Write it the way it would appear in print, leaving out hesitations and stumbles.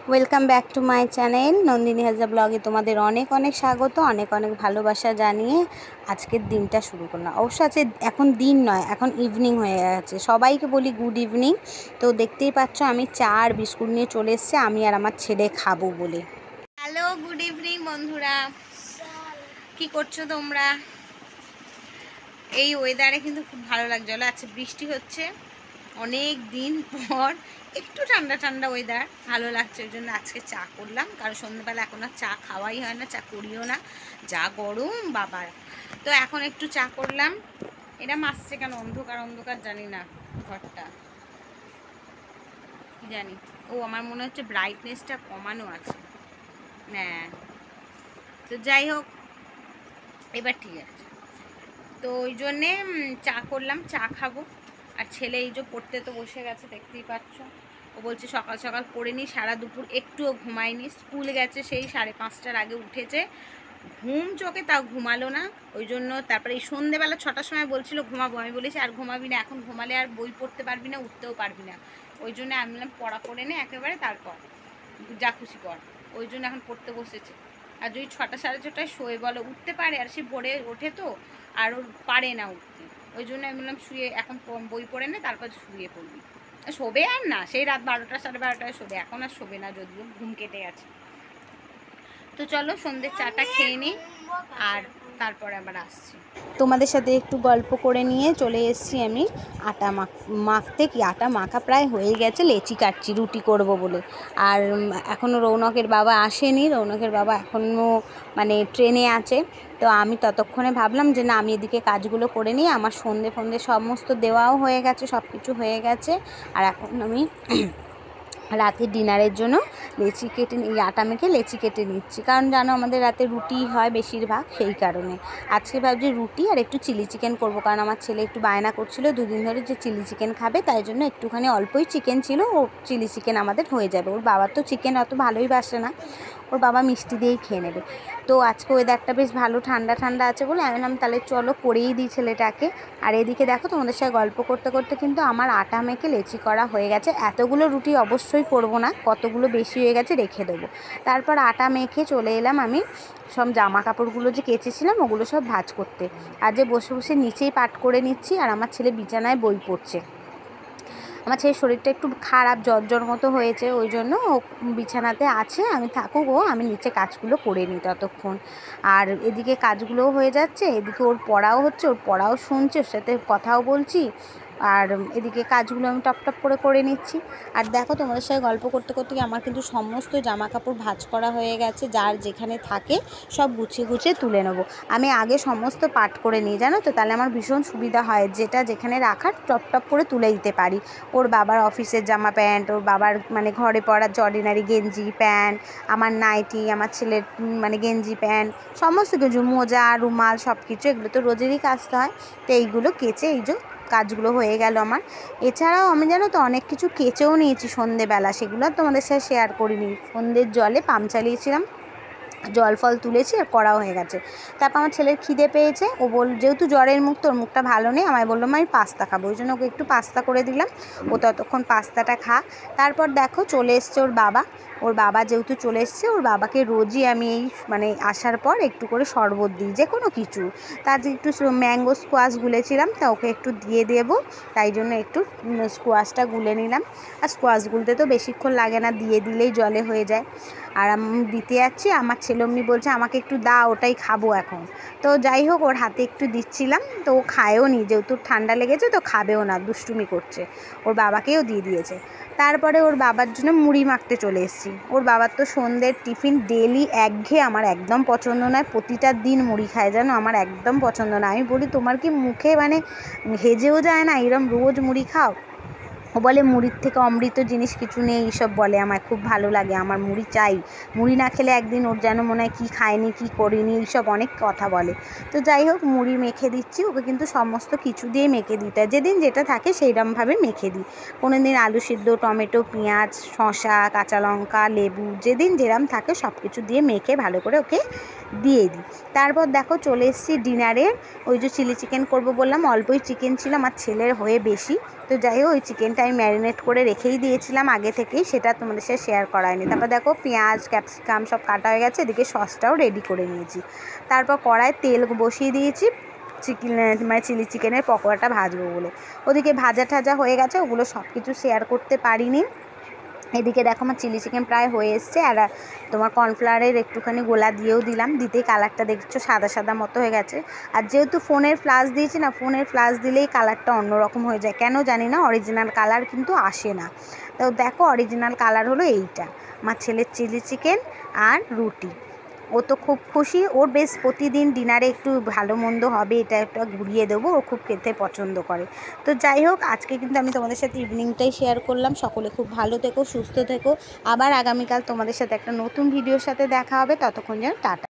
Welcome back to my channel Nandini Hazra ব্লগে তোমাদের অনেক অনেক স্বাগত, অনেক অনেক ভালোবাসা জানিয়ে আজকের দিনটা শুরু করলাম। অবশ্য আছে এখন দিন নয়, এখন ইভিনিং হয়ে গেছে। সবাইকে বলি গুড ইভিনিং। তো দেখতেই পাচ্ছ আমি চা আর বিস্কুট নিয়ে চলে এসেছি, আমি আর আমার ছেলে খাবো বলে। হ্যালো, গুড ইভিনিং বন্ধুরা, কি করছো তোমরা? এই ওয়েদারে কিন্তু খুব ভালো লাগছে। আচ্ছা, বৃষ্টি হচ্ছে অনেক দিন পর, একটু ঠান্ডা ঠান্ডা ওয়েদার, ভালো লাগছে। ওই জন্য আজকে চা করলাম, কারণ সন্ধ্যেবেলা এখন আর চা খাওয়াই হয় না, চা করিও না, যা গরম বাবার। তো এখন একটু চা করলাম। এটা মাসছে কেন, অন্ধকার অন্ধকার জানি না ঘরটা, কি জানি। ও আমার মনে হচ্ছে ব্রাইটনেসটা কমানো আছে। হ্যাঁ, তো যাই হোক, এবার ঠিক আছে। তো ওই জন্যে চা করলাম, চা খাবো। আর ছেলে এই যে পড়তে তো বসে গেছে, দেখতেই পাচ্ছ। ও বলছে সকাল সকাল পড়ে নি, সারা দুপুর একটুও ঘুমায়নি, স্কুল গেছে সেই 5:30টার আগে উঠেছে, ঘুম চোখে তাও ঘুমালো না। ওই জন্য তারপরে এই সন্ধ্যেবেলা 6টার সময় বলছিল ঘুমাবো, আমি বলেছি আর ঘুমাবি না, এখন ঘুমালে আর বই পড়তে পারবি না, উঠতেও পারবি না। ওই জন্য আমি বললাম পড়া করে নে একেবারে, তারপর যা খুশি কর। ওই জন্য এখন পড়তে বসেছে। আর যদি 6টা 6:30টায় শোয়ে বলো, উঠতে পারে, আর সে ভোরে ওঠে তো, আর ওর পারে না উঠতে। ওই জন্য আমি বললাম শুয়ে এখন বই পড়ে নে, তারপর শুয়ে পড়বি। শোবে আর না, সেই রাত 12টা 12:30টায় শোবে, এখন আর শোবে না, যদিও ঘুম কেটে গেছে। তো চলো সন্ধ্যের চাটা খেয়ে নিই, আর তারপরে আবার আসছি। তোমাদের সাথে একটু গল্প করে নিয়ে চলে এসেছি আমি আটা মাখতে। কি আটা মাখা প্রায় হয়ে গেছে, লেচি কাটছি রুটি করব বলে। আর এখনও রৌনকের বাবা আসেনি, রৌনকের বাবা এখনও মানে ট্রেনে আছে। তো আমি ততক্ষণে ভাবলাম যে না, আমি এদিকে কাজগুলো করে নিই। আমার সন্ধে সমস্ত দেওয়াও হয়ে গেছে, সব কিছু হয়ে গেছে। আর এখন আমি রাতে ডিনারের জন্য লেচি কেটে আটা মেখে লেচি কেটে নিচ্ছি, কারণ জানো আমাদের রাতে রুটি হয় বেশিরভাগ, সেই কারণে আজকে ভাবছি রুটি আর একটু চিলি চিকেন করবো। কারণ আমার ছেলে একটু বায়না করছিল দুদিন ধরে যে চিলি চিকেন খাবে, তাই জন্য একটুখানি অল্পই চিকেন ছিল, ও চিলি চিকেন আমাদের হয়ে যাবে। ওর বাবা তো চিকেন অত ভালোই বাসে না, ওর বাবা মিষ্টি দিয়েই খেয়ে নেবে। তো আজকে ওয়েদারটা বেশ ভালো, ঠান্ডা ঠান্ডা আছে বলে আমি বললাম তাহলে চলো করেই দিই ছেলেটাকে। আর এদিকে দেখো তোমাদের সাথে গল্প করতে করতে কিন্তু আমার আটা মেখে লেচি করা হয়ে গেছে। এতগুলো রুটি অবশ্যই করব না, কতগুলো বেশি হয়ে গেছে রেখে দেবো। তারপর আটা মেখে চলে এলাম আমি সব জামা কাপড়গুলো যে কেচেছিলাম ওগুলো সব ভাঁজ করতে। আর যে বসে বসে নিচেই পাট করে নিচ্ছি, আর আমার ছেলে বিছানায় বই পড়ছে। আমার ছেলের শরীরটা একটু খারাপ, জ্বর মতো হয়েছে, ওই জন্য ও বিছানাতে আছে। আমি থাকুক, আমি নিচে কাজগুলো করে নিই ততক্ষণ। আর এদিকে কাজগুলোও হয়ে যাচ্ছে, এদিকে ওর পড়াও হচ্ছে, ওর পড়াও শুনছে, ওর সাথে কথাও বলছি। আর এদিকে কাজগুলো আমি টপ করে নিচ্ছি। আর দেখো তোমাদের সাথে গল্প করতে করতে আমার কিন্তু সমস্ত জামা কাপড় ভাঁজ করা হয়ে গেছে, যার যেখানে থাকে সব গুছিয়ে তুলে নেবো। আমি আগে সমস্ত পাট করে নিই, জানো তো, তাহলে আমার ভীষণ সুবিধা হয়, যেটা যেখানে রাখার টপ করে তুলে দিতে পারি। ওর বাবার অফিসের জামা প্যান্ট, ওর বাবার মানে ঘরে পরার যে অর্ডিনারি গেঞ্জি প্যান্ট, আমার নাইটি, আমার ছেলের মানে গেঞ্জি প্যান্ট, সমস্ত কিছু, মোজা রুমাল সব কিছু, এগুলো তো রোজেরই কাচতে হয়। তো এইগুলো কেচে এই যে কাজগুলো হয়ে গেল আমার। এছাড়াও আমি জানো তো অনেক কিছু কেচেও নিয়েছি সন্ধেবেলা, সেগুলো তোমাদের সাথে শেয়ার করিনি। সন্ধ্যের জলে পাম্প চালিয়েছিলাম, জল ফল তুলেছি আর করা হয়ে গেছে। তারপর আমার ছেলের খিদে পেয়েছে, ও যেহেতু জ্বরের মুখ, তোর মুখটা ভালো নেই, আমায় বললো আমি পাস্তা খাবো, ওই জন্য ওকে একটু পাস্তা করে দিলাম। ও ততক্ষণ পাস্তাটা খা। তারপর দেখো চলে এসছে ওর বাবা যেহেতু চলে এসছে, ওর বাবাকে রোজই আমি এই মানে আসার পর একটু করে শরবত দিই, যে কোনো কিছু। তার যে একটু ম্যাঙ্গো স্কোয়াশ গুলেছিলাম, তা ওকে একটু দিয়ে দেবো, তাই জন্য একটু স্কোয়াশটা গুলে নিলাম। আর স্কোয়াশ গুলতে তো বেশিক্ষণ লাগে না, দিয়ে দিলেই জলে হয়ে যায়। আর আমি দিতে যাচ্ছি, আমার ছেলে অমনি বলছে আমাকে একটু দাও, ওটাই খাবো এখন। তো যাই হোক, ওর হাতে একটু দিচ্ছিলাম, তো ও খায়ও নি, যেহেতু ঠান্ডা লেগেছে তো খাবেও না, দুষ্টুমি করছে। ওর বাবাকেও দিয়ে দিয়েছে। তারপরে ওর বাবার জন্য মুড়ি মাখতে চলে এসেছি। ওর বাবার তো সন্ধ্যের টিফিন ডেলি একঘেয়ে, আমার একদম পছন্দ নয়, প্রতিটা দিন মুড়ি খায়, জানো, আমার একদম পছন্দ না। আমি বলি তোমার কি মুখে মানে হেজেও যায় না এরম রোজ মুড়ি খাও? ও বলে মুড়ির থেকে অমৃত জিনিস কিছু নেই, এইসব বলে। আমার খুব ভালো লাগে, আমার মুড়ি চাই, মুড়ি না খেলে একদিন ওর যেন মনে হয় কী খায়নি কী করিনি, এইসব অনেক কথা বলে। তো যাই হোক, মুড়ি মেখে দিচ্ছি ওকে, কিন্তু সমস্ত কিছু দিয়ে মেখে দিতে হয়, যেদিন যেটা থাকে সেইরকমভাবে মেখে দিই। কোনো দিন আলু সিদ্ধ, টমেটো, পেঁয়াজ, শসা, কাঁচা লঙ্কা, লেবু, যেদিন যেরকম থাকে সব কিছু দিয়ে মেখে ভালো করে ওকে দিয়ে দিই। তারপর দেখো চলে এসেছি ডিনারে। ওই যে চিলি চিকেন করবো বললাম, অল্পই চিকেন ছিল, আমার ছেলের হয়ে বেশি। তো যাই হোক, ওই চিকেনটা আমি ম্যারিনেট করে রেখেই দিয়েছিলাম আগে থেকেই, সেটা তোমাদের সাথে শেয়ার করা হয়নি। তারপর দেখো পেঁয়াজ ক্যাপসিকাম সব কাটা হয়ে গেছে, এদিকে সসটাও রেডি করে নিয়েছি। তারপর কড়ায় তেল বসিয়ে দিয়েছি মানে চিলি চিকেনের পকোড়াটা ভাজবো বলে। ওদিকে ভাজা ঠাজা হয়ে গেছে, ওগুলো সব কিছু শেয়ার করতে পারিনি। এদিকে দেখো আমার চিলি চিকেন প্রায় হয়ে এসছে, আর তোমার কর্নফ্লাওয়ারের একটুখানি গোলা দিয়েও দিলাম, দিতেই কালারটা দেখছো সাদা সাদা মতো হয়ে গেছে। আর যেহেতু ফোনের ফ্ল্যাশ দিয়েছি না, ফোনের ফ্ল্যাশ দিলেই কালারটা অন্যরকম হয়ে যায়, কেন জানি না, অরিজিনাল কালার কিন্তু আসে না। তো দেখো অরিজিনাল কালার হলো এইটা। আমার ছেলের চিলি চিকেন আর রুটি, ও তো খুব খুশি, ওর বেশ প্রতিদিন ডিনারে একটু ভালো মন্দ হবে, এটা একটা ঘুরিয়ে দেবো, ও খুব খেতে পছন্দ করে। তো যাই হোক, আজকে কিন্তু আমি তোমাদের সাথে ইভিনিংটাই শেয়ার করলাম। সকলে খুব ভালো থেকো, সুস্থ থেকো। আবার আগামীকাল তোমাদের সাথে একটা নতুন ভিডিওর সাথে দেখা হবে, ততক্ষণ যেন টাটা।